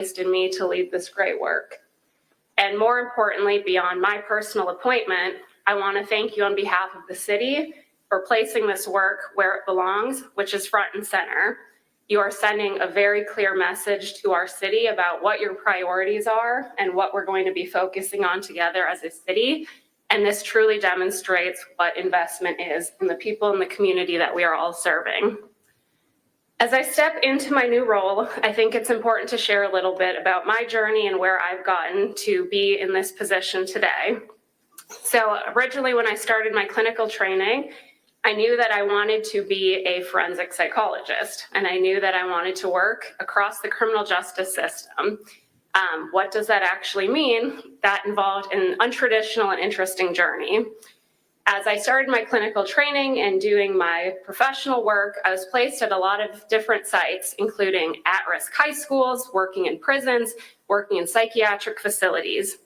in me to lead this great work. And more importantly, beyond my personal appointment, I want to thank you on behalf of the city for placing this work where it belongs, which is front and center. You are sending a very clear message to our city about what your priorities are and what we're going to be focusing on together as a city. And this truly demonstrates what investment is in the people in the community that we are all serving. As I step into my new role, I think it's important to share a little bit about my journey and where I've gotten to be in this position today. So originally, when I started my clinical training, I knew that I wanted to be a forensic psychologist, and I knew that I wanted to work across the criminal justice system. What does that actually mean? That involved an untraditional and interesting journey. As I started my clinical training and doing my professional work, I was placed at a lot of different sites, including at-risk high schools, working in prisons, working in psychiatric facilities.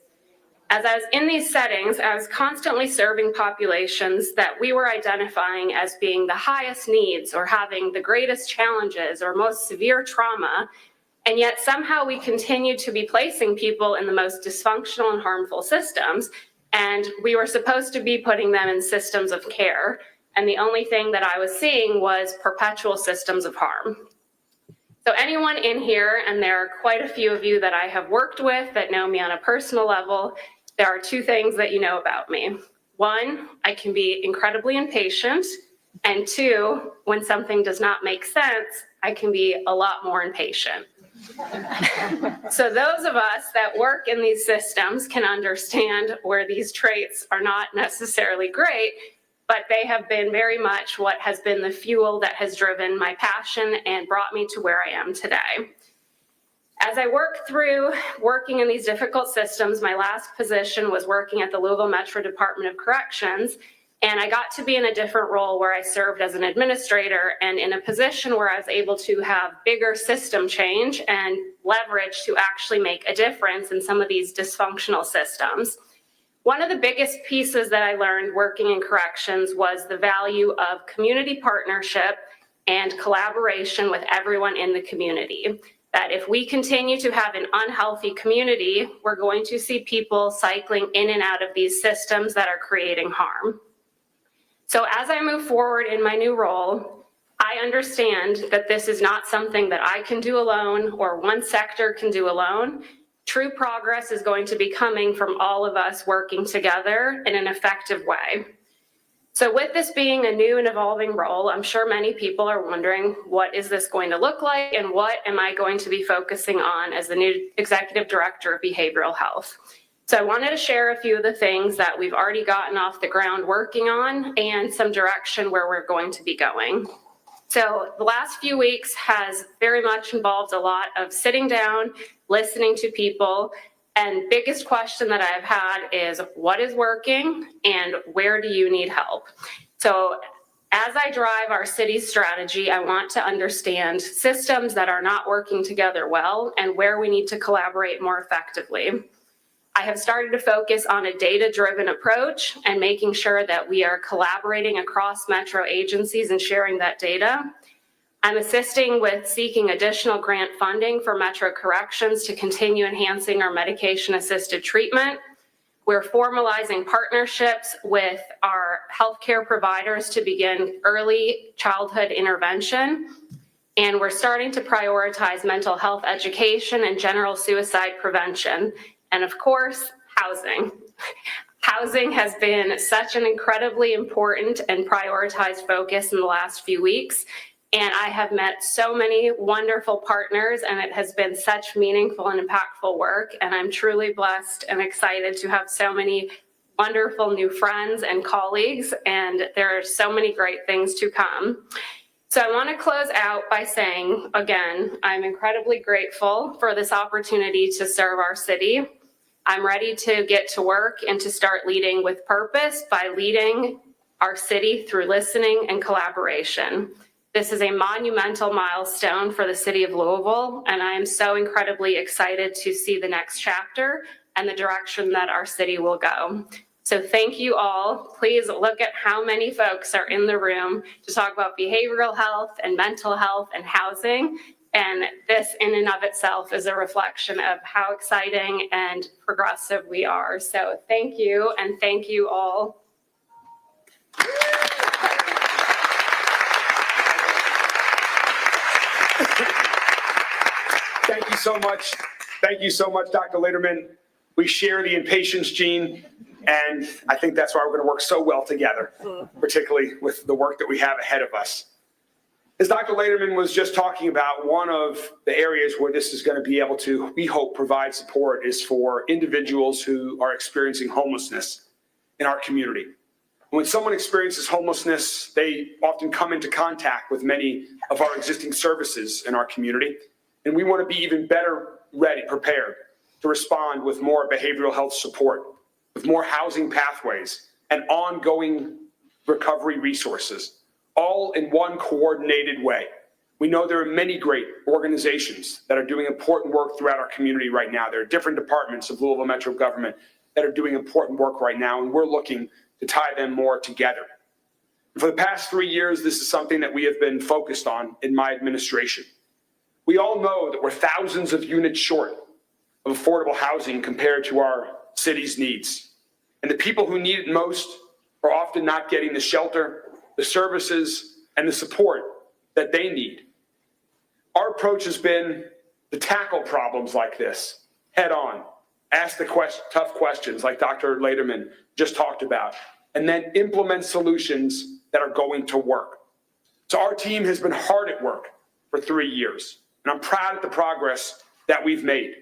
As I was in these settings, I was constantly serving populations that we were identifying as being the highest needs or having the greatest challenges or most severe trauma, and yet somehow we continued to be placing people in the most dysfunctional and harmful systems, and we were supposed to be putting them in systems of care, and the only thing that I was seeing was perpetual systems of harm. So anyone in here, and there are quite a few of you that I have worked with that know me on a personal level, there are two things that you know about me. One, I can be incredibly impatient, and two, when something does not make sense, I can be a lot more impatient. So those of us that work in these systems can understand where these traits are not necessarily great, but they have been very much what has been the fuel that has driven my passion and brought me to where I am today. As I work through working in these difficult systems, my last position was working at the Louisville Metro Department of Corrections, and I got to be in a different role where I served as an administrator and in a position where I was able to have bigger system change and leverage to actually make a difference in some of these dysfunctional systems. One of the biggest pieces that I learned working in corrections was the value of community partnership and collaboration with everyone in the community. That if we continue to have an unhealthy community, we're going to see people cycling in and out of these systems that are creating harm. So as I move forward in my new role, I understand that this is not something that I can do alone or one sector can do alone. True progress is going to be coming from all of us working together in an effective way. So with this being a new and evolving role, I'm sure many people are wondering, what is this going to look like and what am I going to be focusing on as the new Executive Director of Behavioral Health? So I wanted to share a few of the things that we've already gotten off the ground working on and some direction where we're going to be going. So the last few weeks has very much involved a lot of sitting down, listening to people, and biggest question that I've had is what is working and where do you need help? So as I drive our city's strategy, I want to understand systems that are not working together well and where we need to collaborate more effectively. I have started to focus on a data-driven approach and making sure that we are collaborating across Metro agencies and sharing that data. I'm assisting with seeking additional grant funding for Metro Corrections to continue enhancing our medication-assisted treatment. We're formalizing partnerships with our healthcare providers to begin early childhood intervention. And we're starting to prioritize mental health education and general suicide prevention. And of course, housing. Housing has been such an incredibly important and prioritized focus in the last few weeks. And I have met so many wonderful partners, and it has been such meaningful and impactful work. And I'm truly blessed and excited to have so many wonderful new friends and colleagues. And there are so many great things to come. So I want to close out by saying, again, I'm incredibly grateful for this opportunity to serve our city. I'm ready to get to work and to start leading with purpose by leading our city through listening and collaboration. This is a monumental milestone for the city of Louisville, and I am so incredibly excited to see the next chapter and the direction that our city will go. So thank you all. Please look at how many folks are in the room to talk about behavioral health and mental health and housing. And this in and of itself is a reflection of how exciting and progressive we are. So thank you, and thank you all. Thank you so much. Thank you so much, Dr. Lederman. We share the impatience gene, and I think that's why we're going to work so well together, particularly with the work that we have ahead of us. As Dr. Lederman was just talking about, one of the areas where this is going to be able to, we hope, provide support is for individuals who are experiencing homelessness in our community. When someone experiences homelessness, they often come into contact with many of our existing services in our community, and we want to be even better prepared to respond with more behavioral health support, with more housing pathways, and ongoing recovery resources, all in one coordinated way. We know there are many great organizations that are doing important work throughout our community right now. There are different departments of Louisville Metro government that are doing important work right now, and we're looking to tie them more together. For the past 3 years, this is something that we have been focused on in my administration. We all know that we're thousands of units short of affordable housing compared to our city's needs. And the people who need it most are often not getting the shelter, the services, and the support that they need. Our approach has been to tackle problems like this head on, ask the tough questions like Dr. Lederman just talked about, and then implement solutions that are going to work. So our team has been hard at work for 3 years, and I'm proud of the progress that we've made.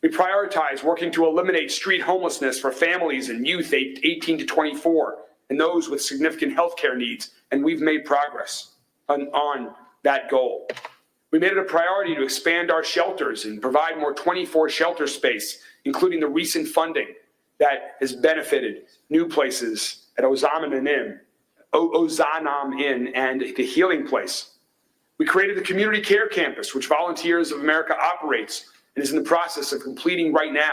We prioritize working to eliminate street homelessness for families and youth 18 to 24 and those with significant healthcare needs, and we've made progress on that goal. We made it a priority to expand our shelters and provide more 24 shelter space, including the recent funding that has benefited new places at Ozanam Inn and the Healing Place. We created the Community Care Campus, which Volunteers of America operates and is in the process of completing right now.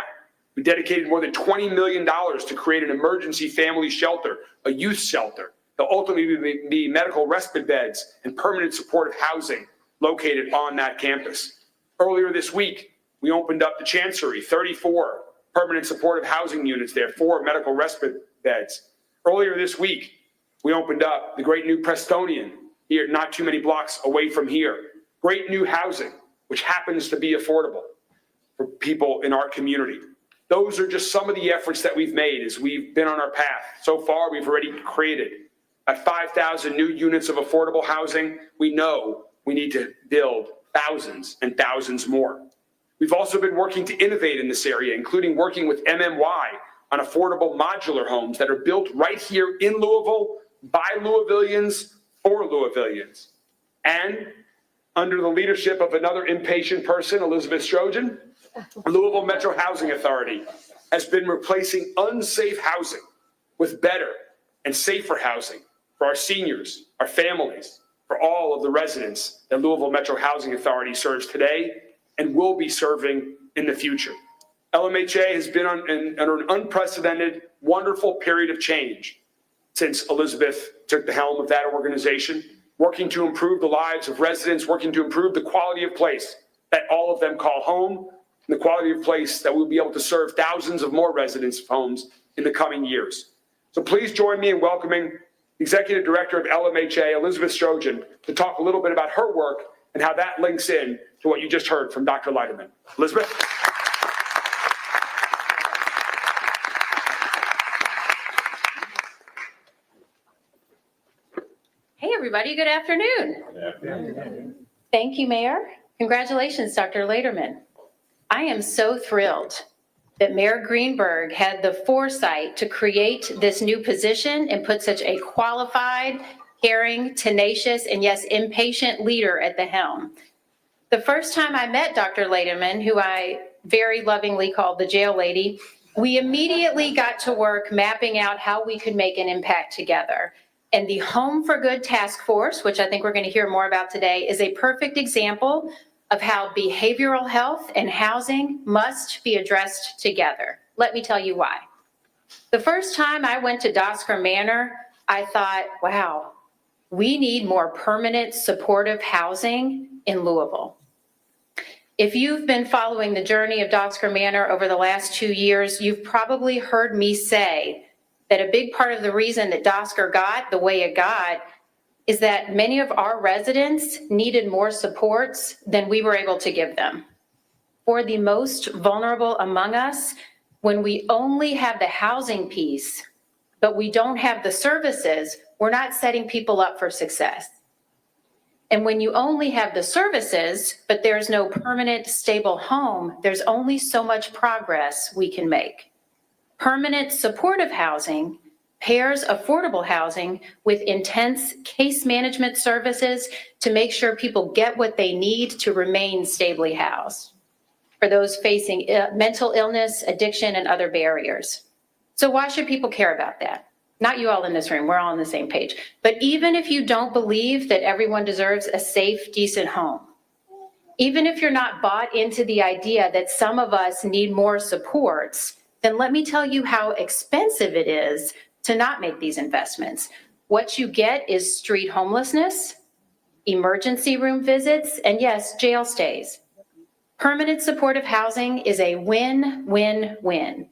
We dedicated more than $20 million to create an emergency family shelter, a youth shelter. They'll ultimately be medical respite beds and permanent supportive housing located on that campus. Earlier this week, we opened up the Chancery, 34 permanent supportive housing units there, 4 medical respite beds. Earlier this week, we opened up the great new Prestonian here, not too many blocks away from here. Great new housing, which happens to be affordable for people in our community. Those are just some of the efforts that we've made as we've been on our path. So far, we've already created 5,000 new units of affordable housing. We know we need to build thousands and thousands more. We've also been working to innovate in this area, including working with MMY on affordable modular homes that are built right here in Louisville by Louisvillians for Louisvillians. And under the leadership of another impatient person, Elizabeth Strojan, Louisville Metro Housing Authority has been replacing unsafe housing with better and safer housing for our seniors, our families, for all of the residents that Louisville Metro Housing Authority serves today and will be serving in the future. LMHA has been under an unprecedented, wonderful period of change since Elizabeth took the helm of that organization, working to improve the lives of residents, working to improve the quality of place that all of them call home, and the quality of place that we'll be able to serve thousands of more residents' homes in the coming years. So please join me in welcoming the Executive Director of LMHA, Elizabeth Strojan, to talk a little bit about her work and how that links in to what you just heard from Dr. Lederman. Elizabeth? Hey, everybody. Good afternoon. Thank you, Mayor. Congratulations, Dr. Lederman. I am so thrilled that Mayor Greenberg had the foresight to create this new position and put such a qualified, caring, tenacious, and yes, impatient leader at the helm. The first time I met Dr. Lederman, who I very lovingly called the jail lady, we immediately got to work mapping out how we could make an impact together. And the Home for Good Task Force, which I think we're going to hear more about today, is a perfect example of how behavioral health and housing must be addressed together. Let me tell you why. The first time I went to Dosker Manor, I thought, wow, we need more permanent supportive housing in Louisville. If you've been following the journey of Dosker Manor over the last 2 years, you've probably heard me say that a big part of the reason that Dosker got the way it got is that many of our residents needed more supports than we were able to give them. For the most vulnerable among us, when we only have the housing piece, but we don't have the services, we're not setting people up for success. And when you only have the services, but there's no permanent, stable home, there's only so much progress we can make. Permanent supportive housing pairs affordable housing with intense case management services to make sure people get what they need to remain stably housed for those facing mental illness, addiction, and other barriers. So why should people care about that? Not you all in this room, we're all on the same page. But even if you don't believe that everyone deserves a safe, decent home, even if you're not bought into the idea that some of us need more supports, then let me tell you how expensive it is to not make these investments. What you get is street homelessness, emergency room visits, and yes, jail stays. Permanent supportive housing is a win-win-win.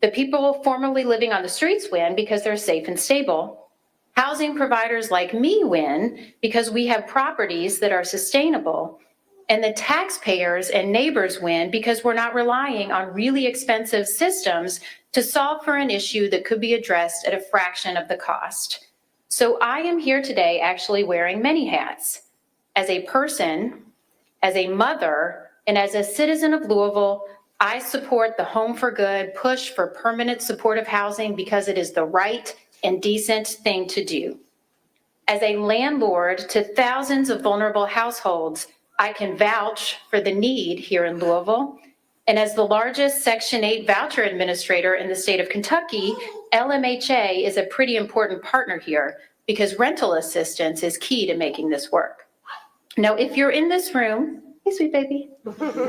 The people formerly living on the streets win because they're safe and stable. Housing providers like me win because we have properties that are sustainable. And the taxpayers and neighbors win because we're not relying on really expensive systems to solve for an issue that could be addressed at a fraction of the cost. So I am here today actually wearing many hats. As a person, as a mother, and as a citizen of Louisville, I support the Home for Good push for permanent supportive housing because it is the right and decent thing to do. As a landlord to thousands of vulnerable households, I can vouch for the need here in Louisville. And as the largest Section 8 voucher administrator in the state of Kentucky, LMHA is a pretty important partner here because rental assistance is key to making this work. Now, if you're in this room, hey, sweet baby.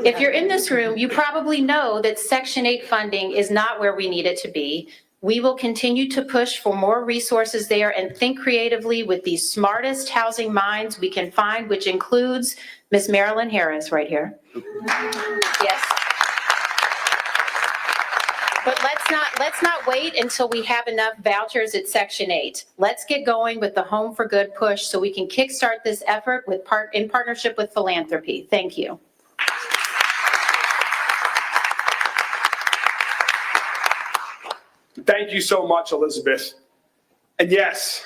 If you're in this room, you probably know that Section 8 funding is not where we need it to be. We will continue to push for more resources there and think creatively with the smartest housing minds we can find, which includes Miss Marilyn Harris right here. Yes. But let's not wait until we have enough vouchers at Section 8. Let's get going with the Home for Good push so we can kickstart this effort in partnership with philanthropy. Thank you. Thank you so much, Elizabeth. And yes,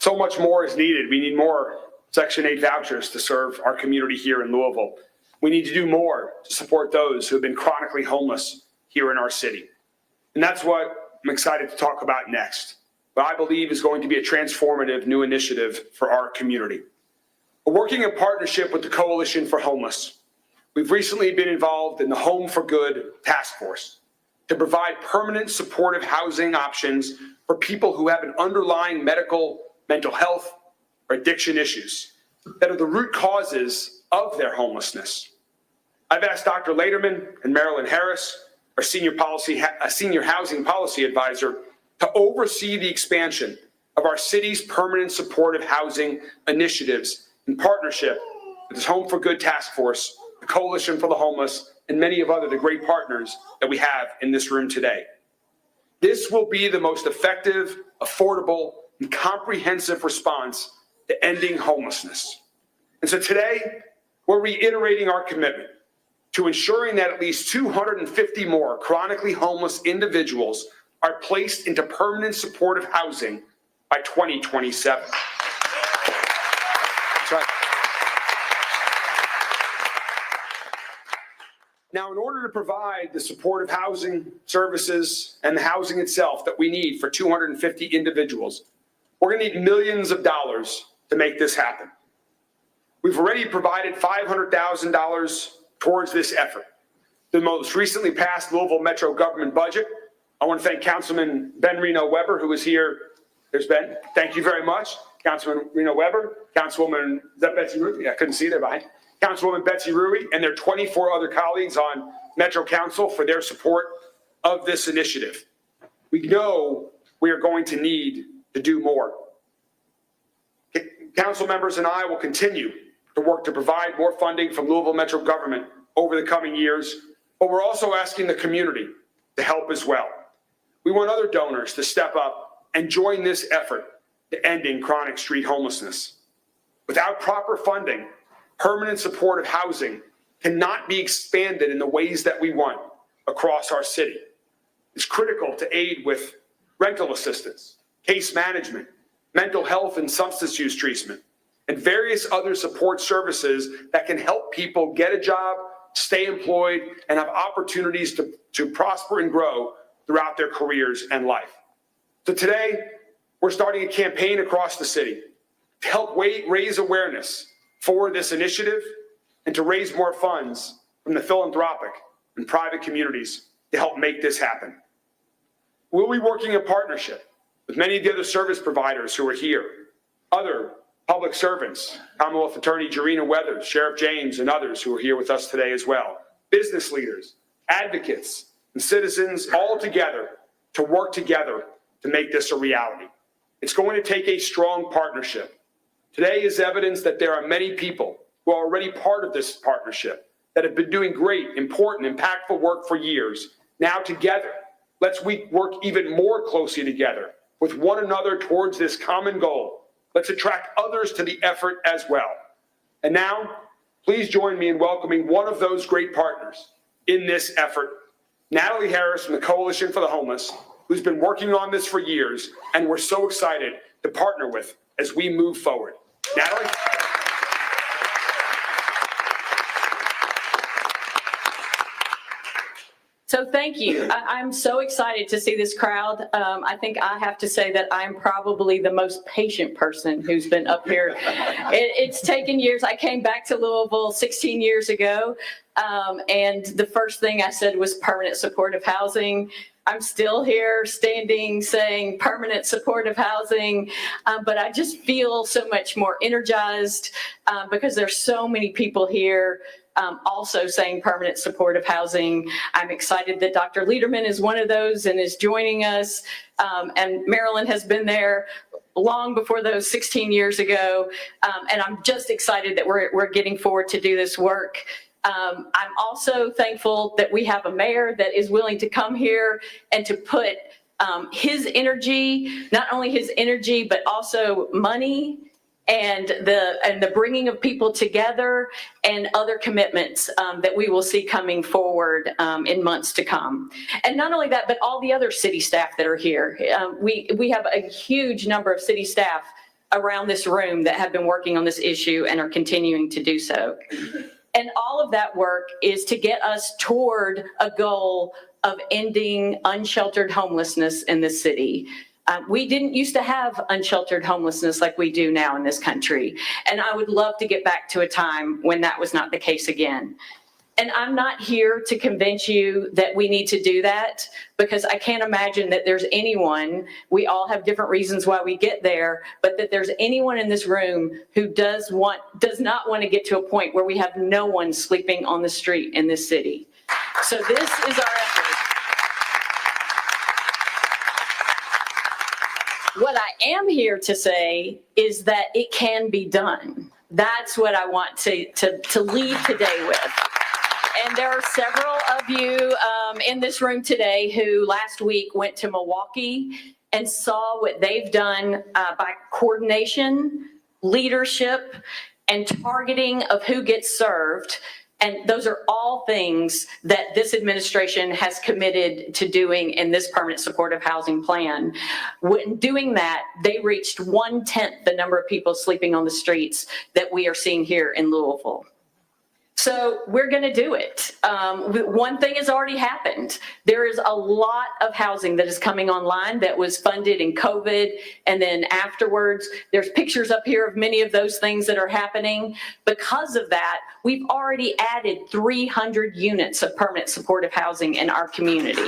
so much more is needed. We need more Section 8 vouchers to serve our community here in Louisville. We need to do more to support those who have been chronically homeless here in our city. And that's what I'm excited to talk about next, what I believe is going to be a transformative new initiative for our community. We're working in partnership with the Coalition for Homeless. We've recently been involved in the Home for Good task force to provide permanent supportive housing options for people who have an underlying mental health, or addiction issues that are the root causes of their homelessness. I've asked Dr. Lederman and Marilyn Harris, our senior housing policy advisor, to oversee the expansion of our city's permanent supportive housing initiatives in partnership with this Home for Good task force, the Coalition for the Homeless, and many of the great partners that we have in this room today. This will be the most effective, affordable, and comprehensive response to ending homelessness. And so today, we're reiterating our commitment to ensuring that at least 250 more chronically homeless individuals are placed into permanent supportive housing by 2027. That's right. Now, in order to provide the supportive housing services and the housing itself that we need for 250 individuals, we're going to need millions of dollars to make this happen. We've already provided $500,000 towards this effort. The most recently passed Louisville Metro government budget. I want to thank Councilman Ben Reno Weber, who is here. There's Ben. Thank you very much. Councilman Reno Weber, Councilwoman, is that Betsy Rui? Yeah, I couldn't see there behind. Councilwoman Betsy Rui and their 24 other colleagues on Metro Council for their support of this initiative. We know we are going to need to do more. Council members and I will continue to work to provide more funding from Louisville Metro government over the coming years, but we're also asking the community to help as well. We want other donors to step up and join this effort to ending chronic street homelessness. Without proper funding, permanent supportive housing cannot be expanded in the ways that we want across our city. It's critical to aid with rental assistance, case management, mental health and substance use treatment, and various other support services that can help people get a job, stay employed, and have opportunities to prosper and grow throughout their careers and life. So today, we're starting a campaign across the city to help raise awareness for this initiative and to raise more funds from the philanthropic and private communities to help make this happen. We'll be working in partnership with many of the other service providers who are here, other public servants, Commonwealth Attorney Jarena Weathers, Sheriff James, and others who are here with us today as well, business leaders, advocates, and citizens all together to work together to make this a reality. It's going to take a strong partnership. Today is evidence that there are many people who are already part of this partnership that have been doing great, important, impactful work for years. Now together, let's work even more closely together with one another towards this common goal. Let's attract others to the effort as well. And now, please join me in welcoming one of those great partners in this effort, Natalie Harris from the Coalition for the Homeless, who's been working on this for years, and we're so excited to partner with as we move forward. Natalie? So thank you. I'm so excited to see this crowd. I think I have to say that I'm probably the most patient person who's been up here. It's taken years. I came back to Louisville 16 years ago, and the first thing I said was permanent supportive housing. I'm still here standing saying permanent supportive housing, but I just feel so much more energized because there's so many people here also saying permanent supportive housing. I'm excited that Dr. Lederman is one of those and is joining us. And Marilyn has been there long before those 16 years ago. And I'm just excited that we're getting forward to do this work. I'm also thankful that we have a mayor that is willing to come here and to put his energy, not only his energy, but also money and the bringing of people together and other commitments that we will see coming forward in months to come. And not only that, but all the other city staff that are here. We have a huge number of city staff around this room that have been working on this issue and are continuing to do so. And all of that work is to get us toward a goal of ending unsheltered homelessness in the city. We didn't used to have unsheltered homelessness like we do now in this country. And I would love to get back to a time when that was not the case again. And I'm not here to convince you that we need to do that, because I can't imagine that there's anyone, we all have different reasons why we get there, but that there's anyone in this room who does not want to get to a point where we have no one sleeping on the street in this city. So this is our effort. What I am here to say is that it can be done. That's what I want to leave today with. And there are several of you in this room today who last week went to Milwaukee and saw what they've done by coordination, leadership, and targeting of who gets served. And those are all things that this administration has committed to doing in this permanent supportive housing plan. When doing that, they reached 1/10 the number of people sleeping on the streets that we are seeing here in Louisville. So we're going to do it. One thing has already happened. There is a lot of housing that is coming online that was funded in COVID and then afterwards. There's pictures up here of many of those things that are happening. Because of that, we've already added 300 units of permanent supportive housing in our community.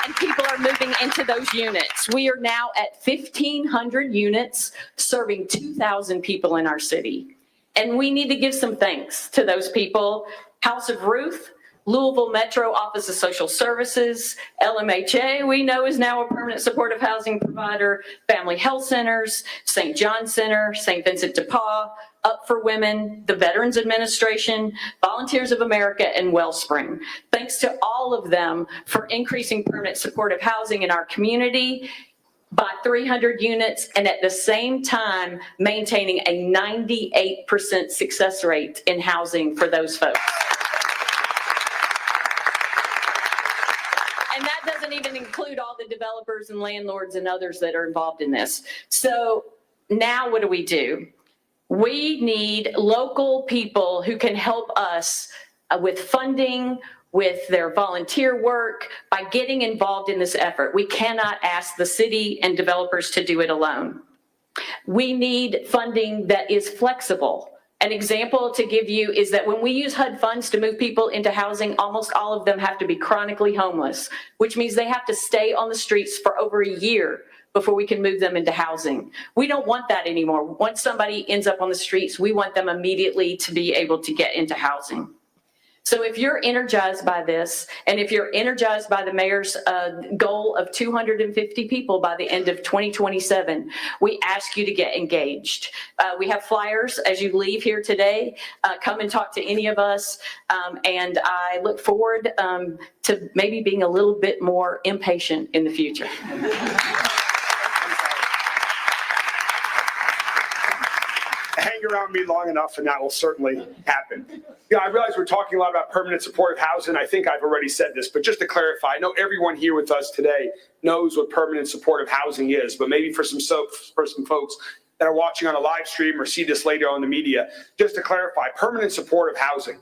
And people are moving into those units. We are now at 1,500 units serving 2,000 people in our city. And we need to give some thanks to those people. House of Ruth, Louisville Metro Office of Social Services, LMHA, we know is now a permanent supportive housing provider, Family Health Centers, St. John Center, St. Vincent de Paul, Up for Women, the Veterans Administration, Volunteers of America, and Wellspring. Thanks to all of them for increasing permanent supportive housing in our community by 300 units, and at the same time, maintaining a 98% success rate in housing for those folks. And that doesn't even include all the developers and landlords and others that are involved in this. So now what do? We need local people who can help us with funding, with their volunteer work, by getting involved in this effort. We cannot ask the city and developers to do it alone. We need funding that is flexible. An example to give you is that when we use HUD funds to move people into housing, almost all of them have to be chronically homeless, which means they have to stay on the streets for over a year before we can move them into housing. We don't want that anymore. Once somebody ends up on the streets, we want them immediately to be able to get into housing. So if you're energized by this, and if you're energized by the mayor's goal of 250 people by the end of 2027, we ask you to get engaged. We have flyers as you leave here today. Come and talk to any of us. And I look forward to maybe being a little bit more impatient in the future. Hang around me long enough and that will certainly happen. Yeah, I realize we're talking a lot about permanent supportive housing. I think I've already said this, but just to clarify, I know everyone here with us today knows what permanent supportive housing is, but maybe for some folks that are watching on a live stream or see this later on the media, just to clarify, permanent supportive housing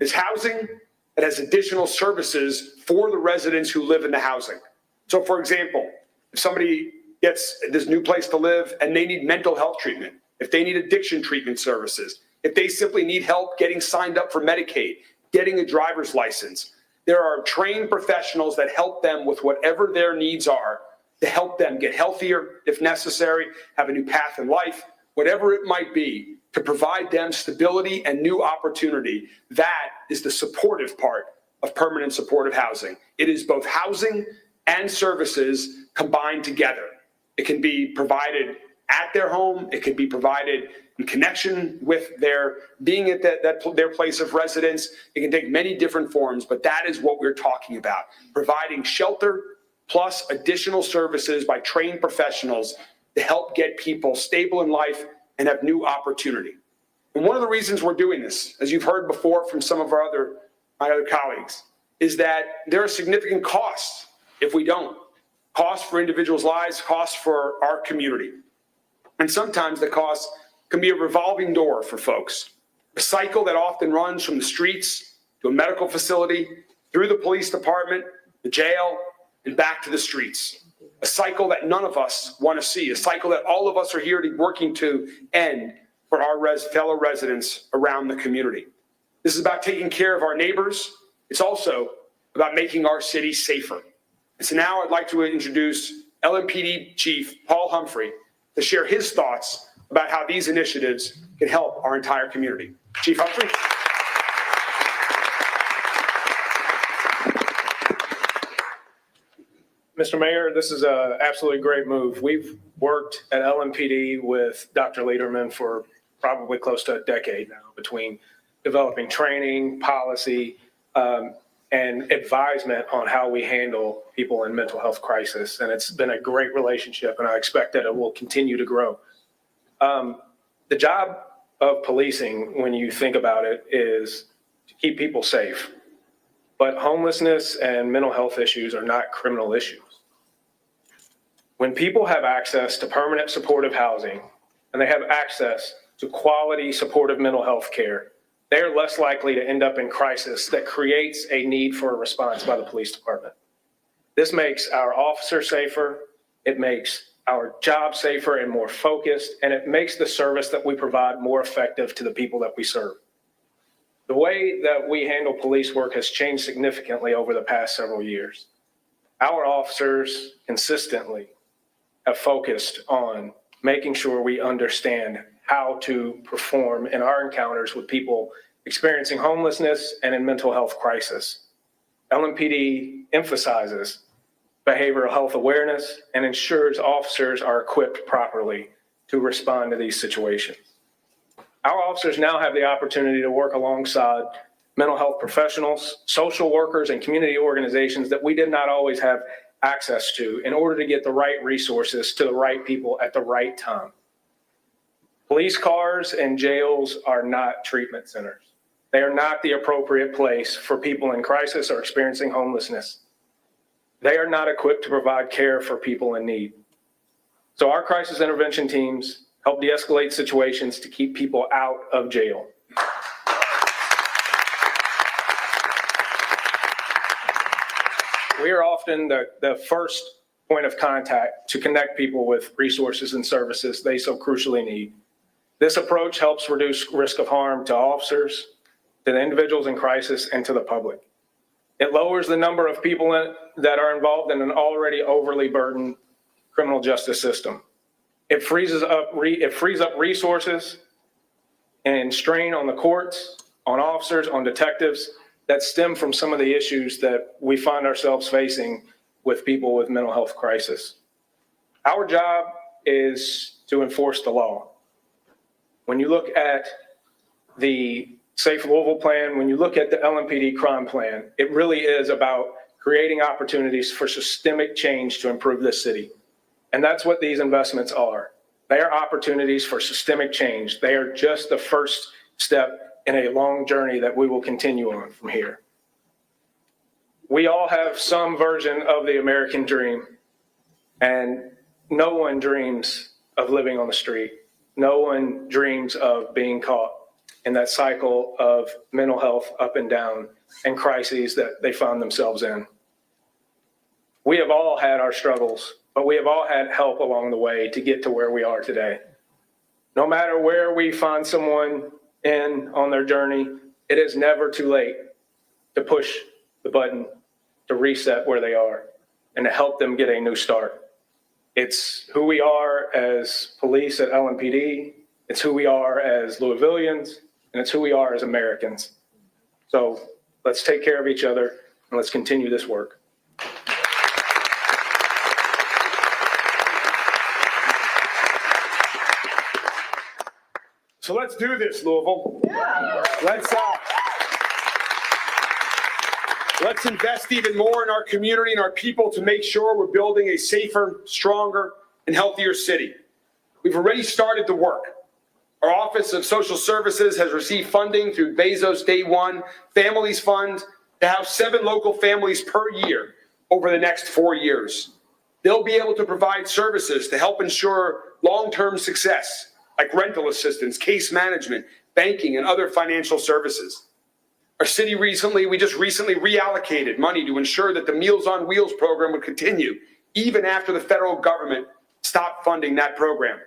is housing that has additional services for the residents who live in the housing. So for example, if somebody gets this new place to live and they need mental health treatment, if they need addiction treatment services, if they simply need help getting signed up for Medicaid, getting a driver's license, there are trained professionals that help them with whatever their needs are to help them get healthier if necessary, have a new path in life, whatever it might be, to provide them stability and new opportunity. That is the supportive part of permanent supportive housing. It is both housing and services combined together. It can be provided at their home. It can be provided in connection with their being at their place of residence. It can take many different forms, but that is what we're talking about. Providing shelter plus additional services by trained professionals to help get people stable in life and have new opportunity. And one of the reasons we're doing this, as you've heard before from some of my other colleagues, is that there are significant costs if we don't. Costs for individuals' lives, costs for our community. And sometimes the cost can be a revolving door for folks, a cycle that often runs from the streets to a medical facility, through the police department, the jail, and back to the streets. A cycle that none of us want to see, a cycle that all of us are here working to end for our fellow residents around the community. This is about taking care of our neighbors. It's also about making our city safer. And so now I'd like to introduce LMPD Chief Paul Humphrey to share his thoughts about how these initiatives can help our entire community. Chief Humphrey. Mr. Mayor, this is an absolutely great move. We've worked at LMPD with Dr. Lederman for probably close to a decade now, between developing training, policy, and advisement on how we handle people in mental health crisis. And it's been a great relationship, and I expect that it will continue to grow. The job of policing, when you think about it, is to keep people safe. But homelessness and mental health issues are not criminal issues. When people have access to permanent supportive housing and they have access to quality supportive mental health care, they are less likely to end up in crisis that creates a need for a response by the police department. This makes our officers safer, it makes our job safer and more focused, and it makes the service that we provide more effective to the people that we serve. The way that we handle police work has changed significantly over the past several years. Our officers consistently have focused on making sure we understand how to perform in our encounters with people experiencing homelessness, and in mental health crisis. LMPD emphasizes behavioral health awareness and ensures officers are equipped properly to respond to these situations. Our officers now have the opportunity to work alongside mental health professionals, social workers, and community organizations that we did not always have access to in order to get the right resources to the right people at the right time. Police cars and jails are not treatment centers. They are not the appropriate place for people in crisis or experiencing homelessness. They are not equipped to provide care for people in need. So our crisis intervention teams help de-escalate situations to keep people out of jail. We are often the first point of contact to connect people with resources and services they so crucially need. This approach helps reduce risk of harm to officers, to the individuals in crisis, and to the public. It lowers the number of people that are involved in an already overly burdened criminal justice system. It frees up resources and strain on the courts, on officers, on detectives that stem from some of the issues that we find ourselves facing with people with mental health crisis. Our job is to enforce the law. When you look at the Safe Louisville plan, when you look at the LMPD crime plan, it really is about creating opportunities for systemic change to improve this city. And that's what these investments are. They are opportunities for systemic change. They are just the first step in a long journey that we will continue on from here. We all have some version of the American dream, and no one dreams of living on the street. No one dreams of being caught in that cycle of mental health up and down and crises that they found themselves in. We have all had our struggles, but we have all had help along the way to get to where we are today. No matter where we find someone on their journey, it is never too late to push the button to reset where they are and to help them get a new start. It's who we are as police at LMPD. It's who we are as Louisvillians, and it's who we are as Americans. So let's take care of each other and let's continue this work. So let's do this, Louisville. Yeah. Let's invest even more in our community and our people to make sure we're building a safer, stronger, and healthier city. We've already started the work. Our Office of Social Services has received funding through Bezos Day One Families Fund to house 7 local families per year over the next 4 years. They'll be able to provide services to help ensure long-term success, like rental assistance, case management, banking, and other financial services. Our city we just recently reallocated money to ensure that the Meals on Wheels program would continue, even after the federal government stopped funding that program.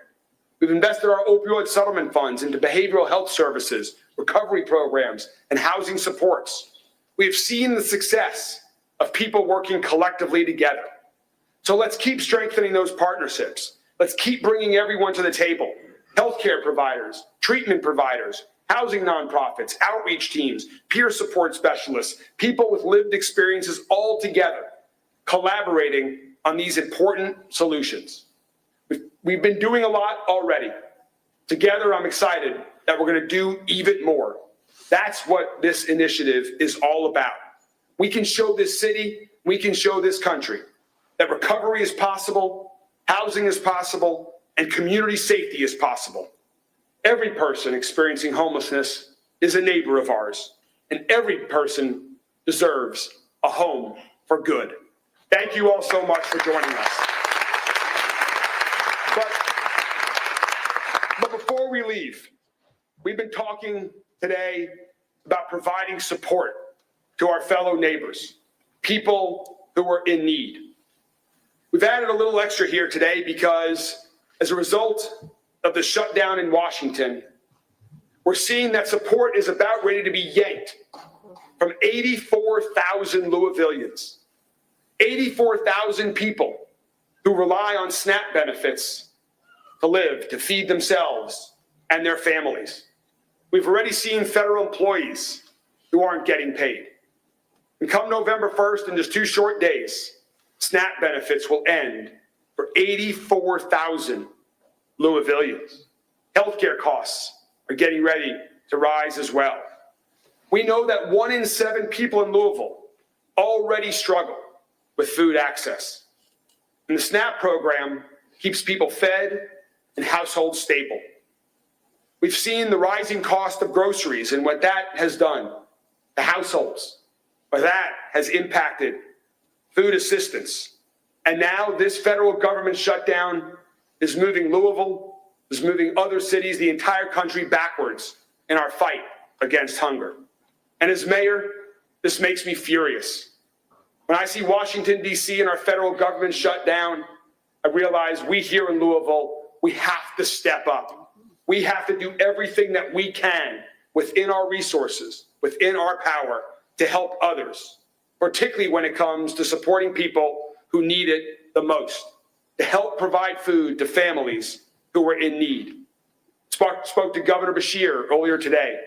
We've invested our opioid settlement funds into behavioral health services, recovery programs, and housing supports. We have seen the success of people working collectively together. So let's keep strengthening those partnerships. Let's keep bringing everyone to the table. Healthcare providers, treatment providers, housing nonprofits, outreach teams, peer support specialists, people with lived experiences all together, collaborating on these important solutions. We've been doing a lot already. Together, I'm excited that we're going to do even more. That's what this initiative is all about. We can show this city, we can show this country that recovery is possible, housing is possible, and community safety is possible. Every person experiencing homelessness is a neighbor of ours, and every person deserves a home for good. Thank you all so much for joining us. But before we leave, we've been talking today about providing support to our fellow neighbors, people who are in need. We've added a little extra here today because as a result of the shutdown in Washington, we're seeing that support is about ready to be yanked from 84,000 Louisvillians, 84,000 people who rely on SNAP benefits to live, to feed themselves and their families. We've already seen federal employees who aren't getting paid. And come November 1st, in just 2 short days, SNAP benefits will end for 84,000 Louisvillians. Healthcare costs are getting ready to rise as well. We know that 1 in 7 people in Louisville already struggle with food access. And the SNAP program keeps people fed and households stable. We've seen the rising cost of groceries and what that has done to households, what that has impacted food assistance. And now this federal government shutdown is moving Louisville, is moving other cities, the entire country backwards in our fight against hunger. And as mayor, this makes me furious. When I see Washington, D.C. and our federal government shut down, I realize we here in Louisville, we have to step up. We have to do everything that we can within our resources, within our power, to help others, particularly when it comes to supporting people who need it the most, to help provide food to families who are in need. Spoke to Governor Beshear earlier today.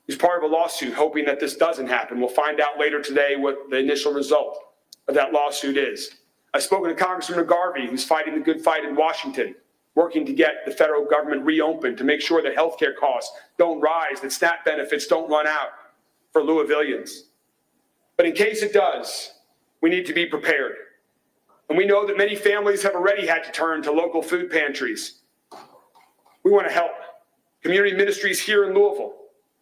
He's part of a lawsuit hoping that this doesn't happen. We'll find out later today what the initial result of that lawsuit is. I've spoken to Congressman McGarvey, who's fighting the good fight in Washington, working to get the federal government reopened to make sure that healthcare costs don't rise, that SNAP benefits don't run out for Louisvillians. But in case it does, we need to be prepared. And we know that many families have already had to turn to local food pantries. We want to help. Community ministries here in Louisville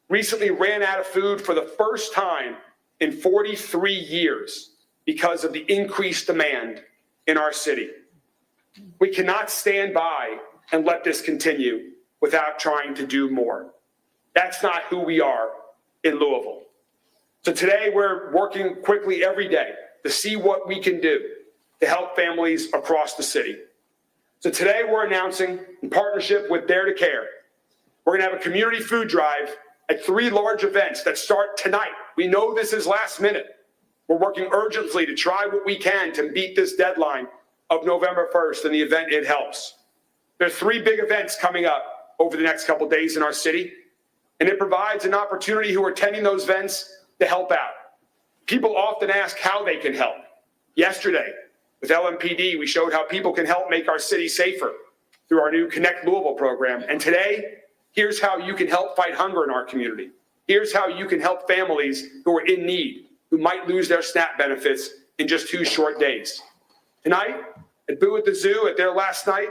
recently ran out of food for the first time in 43 years because of the increased demand in our city. We cannot stand by and let this continue without trying to do more. That's not who we are in Louisville. So today we're working quickly every day to see what we can do to help families across the city. So today we're announcing, in partnership with Dare to Care, we're going to have a community food drive at 3 large events that start tonight. We know this is last minute. We're working urgently to try what we can to beat this deadline of November 1st in the event it helps. There are 3 big events coming up over the next couple days in our city, and it provides an opportunity who are attending those events to help out. People often ask how they can help. Yesterday, with LMPD, we showed how people can help make our city safer through our new Connect Louisville program. And today, here's how you can help fight hunger in our community. Here's how you can help families who are in need, who might lose their SNAP benefits in just 2 short days. Tonight, at Boo at the Zoo, at their last night,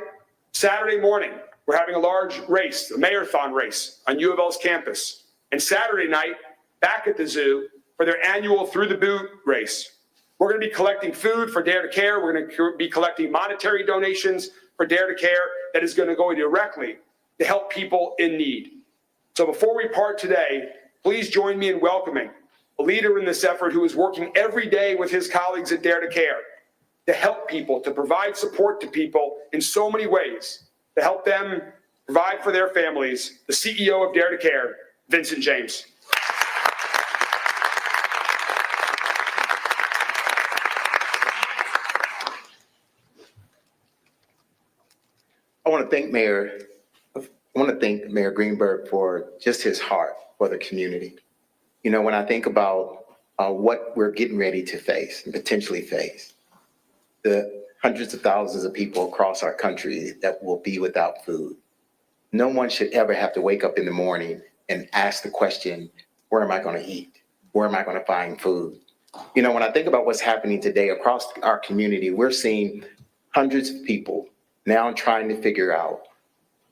Saturday morning, we're having a large race, a marathon race on U of L's campus. And Saturday night, back at the zoo for their annual Through the Boo race. We're going to be collecting food for Dare to Care. We're going to be collecting monetary donations for Dare to Care that is going to go directly to help people in need. So before we part today, please join me in welcoming a leader in this effort who is working every day with his colleagues at Dare to Care to help people, to provide support to people in so many ways, to help them provide for their families, the CEO of Dare to Care, Vincent James. I want to thank Mayor Greenberg for just his heart for the community. You know, when I think about what we're getting ready to face and potentially face, the hundreds of thousands of people across our country that will be without food, no one should ever have to wake up in the morning and ask the question, where am I going to eat? Where am I going to find food? You know, when I think about what's happening today across our community, we're seeing hundreds of people now trying to figure out,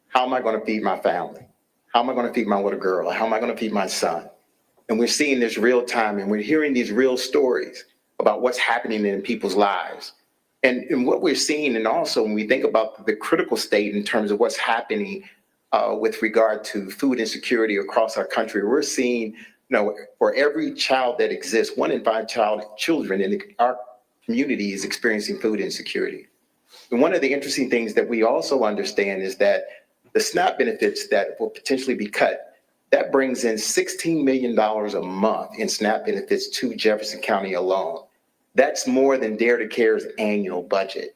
how am I going to feed my family? How am I going to feed my little girl? How am I going to feed my son? And we're seeing this real time, and we're hearing these real stories about what's happening in people's lives. And what we're seeing, and also when we think about the critical state in terms of what's happening with regard to food insecurity across our country, we're seeing, for every child that exists, 1 in 5 children in our community is experiencing food insecurity. And one of the interesting things that we also understand is that the SNAP benefits that will potentially be cut, that brings in $16 million a month in SNAP benefits to Jefferson County alone. That's more than Dare to Care's annual budget.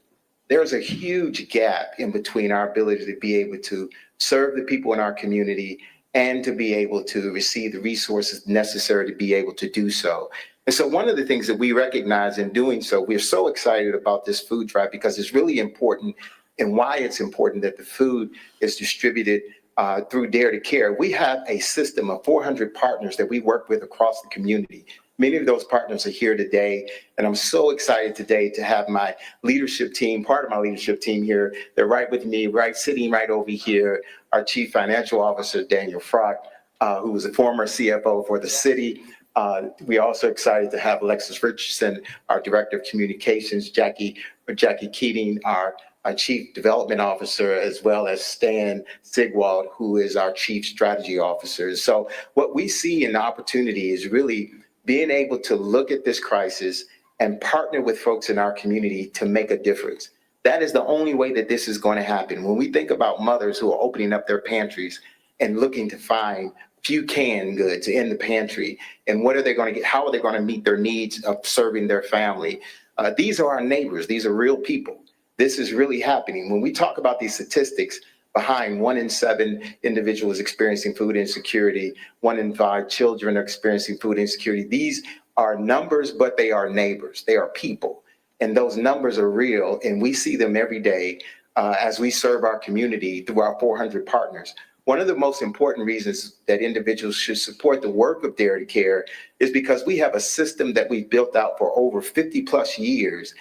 There's a huge gap in between our ability to be able to serve the people in our community and to be able to receive the resources necessary to be able to do so. And so one of the things that we recognize in doing so, we're so excited about this food drive because it's really important, and why it's important that the food is distributed through Dare to Care. We have a system of 400 partners that we work with across the community. Many of those partners are here today, and I'm so excited today to have my leadership team, part of my leadership team here. They're right with me, sitting right over here, our Chief Financial Officer, Daniel Frock, who was a former CFO for the city. We're also excited to have Alexis Richardson, our Director of Communications, Jackie Keating, our Chief Development Officer, as well as Stan Sigwald, who is our Chief Strategy Officer. So what we see in the opportunity is really being able to look at this crisis and partner with folks in our community to make a difference. That is the only way that this is going to happen. When we think about mothers who are opening up their pantries and looking to find few canned goods in the pantry, and what are they going to get? How are they going to meet their needs of serving their family? These are our neighbors. These are real people. This is really happening. When we talk about these statistics behind 1 in 7 individuals experiencing food insecurity, 1 in 5 children are experiencing food insecurity, these are numbers, but they are neighbors. They are people. And those numbers are real, and we see them every day as we serve our community through our 400 partners. One of the most important reasons that individuals should support the work of Dare to Care is because we have a system that we've built out for over 50 plus years,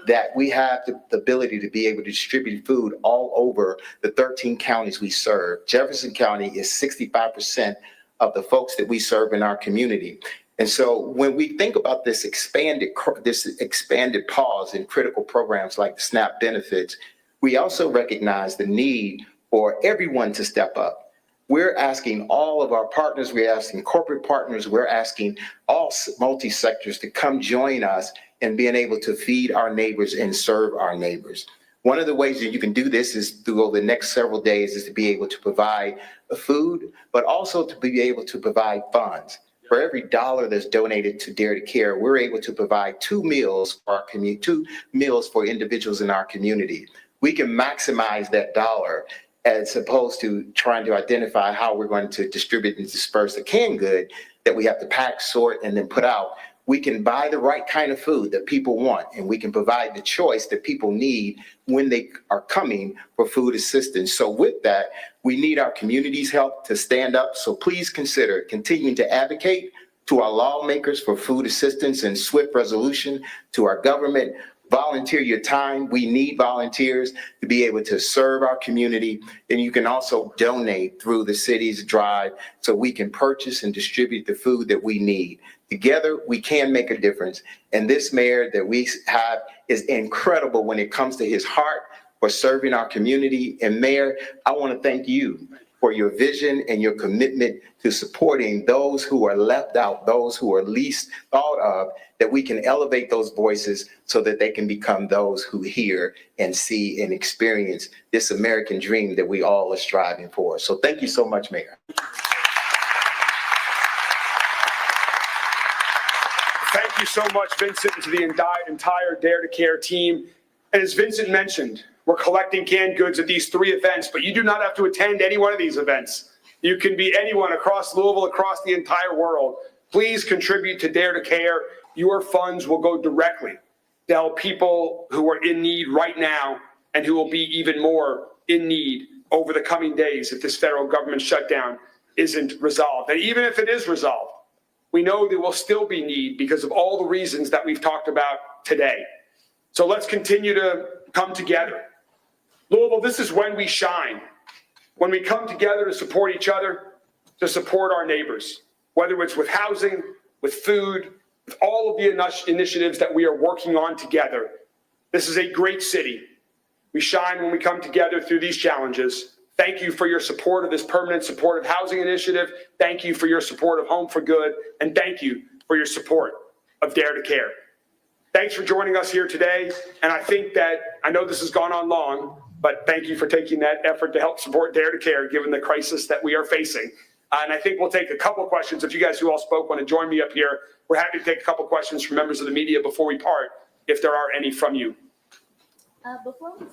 that we have the ability to be able to distribute food all over the 13 counties we serve. Jefferson County is 65% of the folks that we serve in our community. And so when we think about this expanded pause in critical programs like the SNAP benefits, we also recognize the need for everyone to step up. We're asking all of our partners, we're asking corporate partners, we're asking all multi-sectors to come join us in being able to feed our neighbors and serve our neighbors. One of the ways that you can do this is through over the next several days is to be able to provide food, but also to be able to provide funds. For every dollar that's donated to Dare to Care, we're able to provide 2 meals for our community, 2 meals for individuals in our community. We can maximize that dollar as opposed to trying to identify how we're going to distribute and disperse the canned good that we have to pack, sort, and then put out. We can buy the right kind of food that people want, and we can provide the choice that people need when they are coming for food assistance. So with that, we need our community's help to stand up. So please consider continuing to advocate to our lawmakers for food assistance and swift resolution, to our government. Volunteer your time. We need volunteers to be able to serve our community. And you can also donate through the city's drive so we can purchase and distribute the food that we need. Together, we can make a difference. And this mayor that we have is incredible when it comes to his heart for serving our community. And Mayor, I want to thank you for your vision and your commitment to supporting those who are left out, those who are least thought of, that we can elevate those voices so that they can become those who hear and see and experience this American dream that we all are striving for. So thank you so much, Mayor. Thank you so much, Vincent, and to the entire Dare to Care team. And as Vincent mentioned, we're collecting canned goods at these 3 events, but you do not have to attend any one of these events. You can be anyone across Louisville, across the entire world. Please contribute to Dare to Care. Your funds will go directly to help people who are in need right now and who will be even more in need over the coming days if this federal government shutdown isn't resolved. And even if it is resolved, we know there will still be need because of all the reasons that we've talked about today. So let's continue to come together. Louisville, this is when we shine. When we come together to support each other, to support our neighbors, whether it's with housing, with food, with all of the initiatives that we are working on together. This is a great city. We shine when we come together through these challenges. Thank you for your support of this permanent supportive housing initiative. Thank you for your support of Home for Good. And thank you for your support of Dare to Care. Thanks for joining us here today. And I know this has gone on long, but thank you for taking that effort to help support Dare to Care, given the crisis that we are facing. And I think we'll take a couple questions. If you guys who all spoke want to join me up here, we're happy to take a couple questions from members of the media before we part, if there are any from you. Before we talk